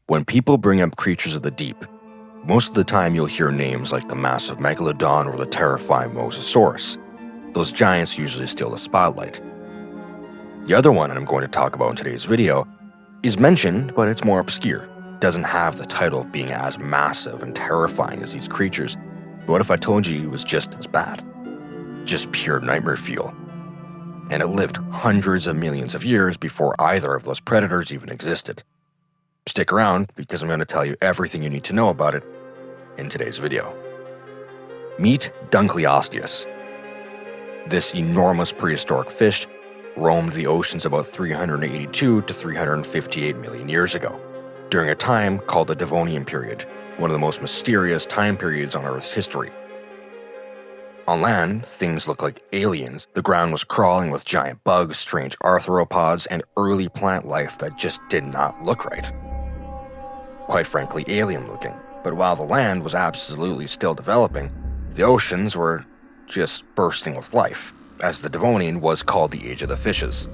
When people bring up creatures of the deep, most of the time you'll hear names like the massive megalodon or the terrifying mosasaurus. Those giants usually steal the spotlight. The other one I'm going to talk about in today's video is mentioned, but it's more obscure. It doesn't have the title of being as massive and terrifying as these creatures. But what if I told you it was just as bad? Just pure nightmare fuel. And it lived hundreds of millions of years before either of those predators even existed. Stick around, because I'm going to tell you everything you need to know about it in today's video. Meet Dunkleosteus. This enormous prehistoric fish roamed the oceans about 382 to 358 million years ago, during a time called the Devonian period, one of the most mysterious time periods on Earth's history. On land, things looked like aliens. The ground was crawling with giant bugs, strange arthropods, and early plant life that just did not look right. Quite frankly, alien-looking. But while the land was absolutely still developing, the oceans were just bursting with life, as the Devonian was called the Age of the Fishes.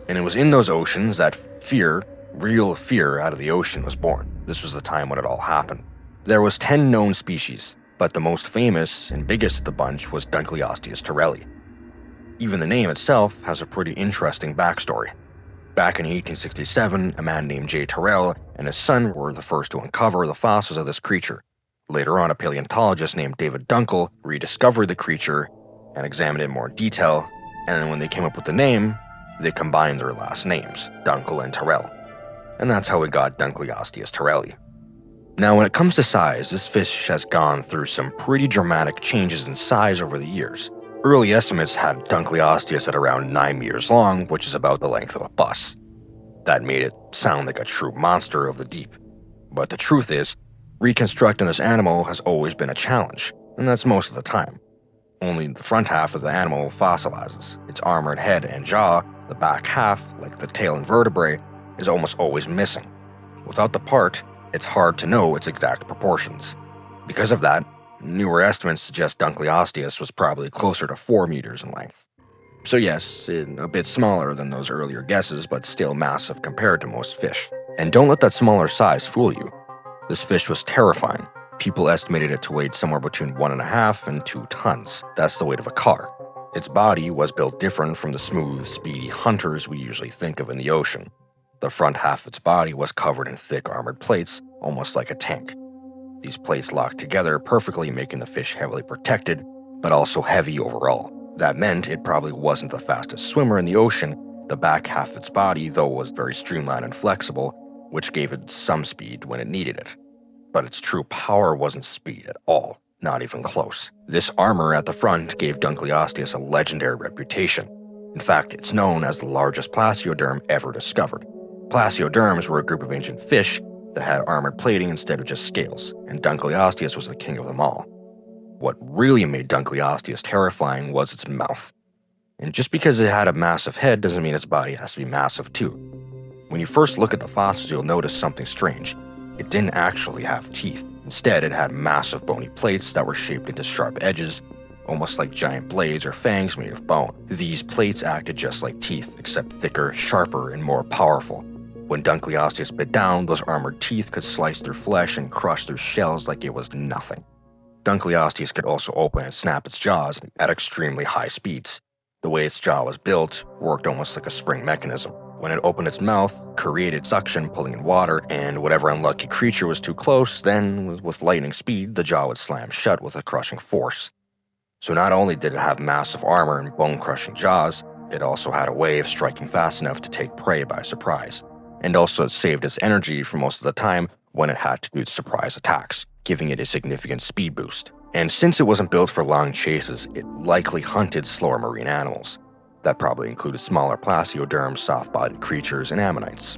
And it was in those oceans that fear, real fear out of the ocean, was born. This was the time when it all happened. There was 10 known species, but the most famous and biggest of the bunch was Dunkleosteus terrelli. Even the name itself has a pretty interesting backstory. Back in 1867, a man named J. Terrell and his son were the first to uncover the fossils of this creature. Later on, a paleontologist named David Dunkel rediscovered the creature and examined it in more detail, and then when they came up with the name, they combined their last names, Dunkel and Terrell. And that's how we got Dunkleosteus terrelli. Now, when it comes to size, this fish has gone through some pretty dramatic changes in size over the years. Early estimates had Dunkleosteus at around 9 meters long, which is about the length of a bus. That made it sound like a true monster of the deep. But the truth is, reconstructing this animal has always been a challenge, and that's most of the time. Only the front half of the animal fossilizes. Its armored head and jaw, the back half, like the tail and vertebrae, is almost always missing. Without the part, it's hard to know its exact proportions. Because of that, newer estimates suggest Dunkleosteus was probably closer to 4 meters in length. So yes, a bit smaller than those earlier guesses, but still massive compared to most fish. And don't let that smaller size fool you. This fish was terrifying. People estimated it to weigh somewhere between 1.5 and 2 tons. That's the weight of a car. Its body was built different from the smooth, speedy hunters we usually think of in the ocean. The front half of its body was covered in thick armored plates, almost like a tank. These plates locked together perfectly, making the fish heavily protected, but also heavy overall. That meant it probably wasn't the fastest swimmer in the ocean. The back half of its body, though, was very streamlined and flexible, which gave it some speed when it needed it. But its true power wasn't speed at all, not even close. This armor at the front gave Dunkleosteus a legendary reputation. In fact, it's known as the largest placoderm ever discovered. Placoderms were a group of ancient fish that had armored plating instead of just scales, and Dunkleosteus was the king of them all. What really made Dunkleosteus terrifying was its mouth. And just because it had a massive head doesn't mean its body has to be massive too. When you first look at the fossils, you'll notice something strange. It didn't actually have teeth. Instead, it had massive bony plates that were shaped into sharp edges, almost like giant blades or fangs made of bone. These plates acted just like teeth, except thicker, sharper, and more powerful. When Dunkleosteus bit down, those armored teeth could slice through flesh and crush through shells like it was nothing. Dunkleosteus could also open and snap its jaws at extremely high speeds. The way its jaw was built worked almost like a spring mechanism. When it opened its mouth, it created suction pulling in water, and whatever unlucky creature was too close, then, with lightning speed, the jaw would slam shut with a crushing force. So not only did it have massive armor and bone-crushing jaws, it also had a way of striking fast enough to take prey by surprise. And also it saved its energy for most of the time when it had to do its surprise attacks, giving it a significant speed boost. And since it wasn't built for long chases, it likely hunted slower marine animals. That probably included smaller placoderms, soft-bodied creatures, and ammonites.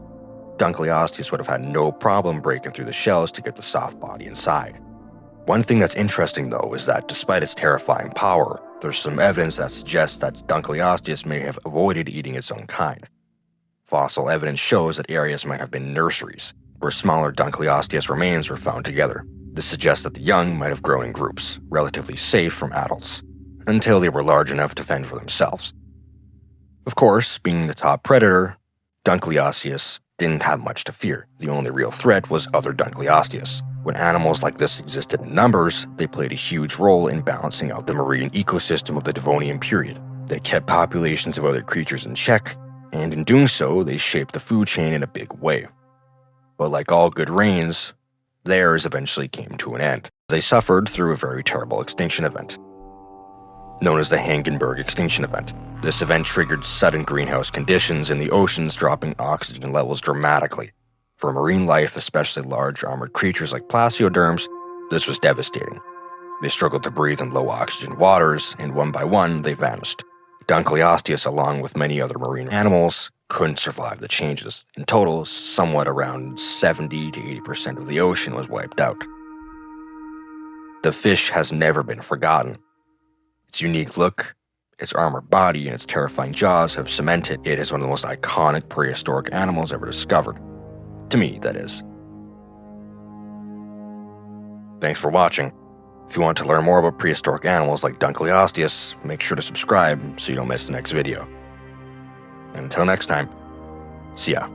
Dunkleosteus would have had no problem breaking through the shells to get the soft body inside. One thing that's interesting, though, is that despite its terrifying power, there's some evidence that suggests that Dunkleosteus may have avoided eating its own kind. Fossil evidence shows that areas might have been nurseries, where smaller Dunkleosteus remains were found together. This suggests that the young might have grown in groups, relatively safe from adults, until they were large enough to fend for themselves. Of course, being the top predator, Dunkleosteus didn't have much to fear. The only real threat was other Dunkleosteus. When animals like this existed in numbers, they played a huge role in balancing out the marine ecosystem of the Devonian period. They kept populations of other creatures in check, and in doing so, they shaped the food chain in a big way. But like all good reigns, theirs eventually came to an end. They suffered through a very terrible extinction event, known as the Hangenberg extinction event. This event triggered sudden greenhouse conditions in the oceans, dropping oxygen levels dramatically. For marine life, especially large armored creatures like placoderms, this was devastating. They struggled to breathe in low oxygen waters, and one by one, they vanished. Dunkleosteus, along with many other marine animals, couldn't survive the changes. In total, somewhat around 70 to 80% of the ocean was wiped out. The fish has never been forgotten. Its unique look, its armored body, and its terrifying jaws have cemented it as one of the most iconic prehistoric animals ever discovered. To me, that is. Thanks for watching. If you want to learn more about prehistoric animals like Dunkleosteus, make sure to subscribe so you don't miss the next video. And until next time, see ya.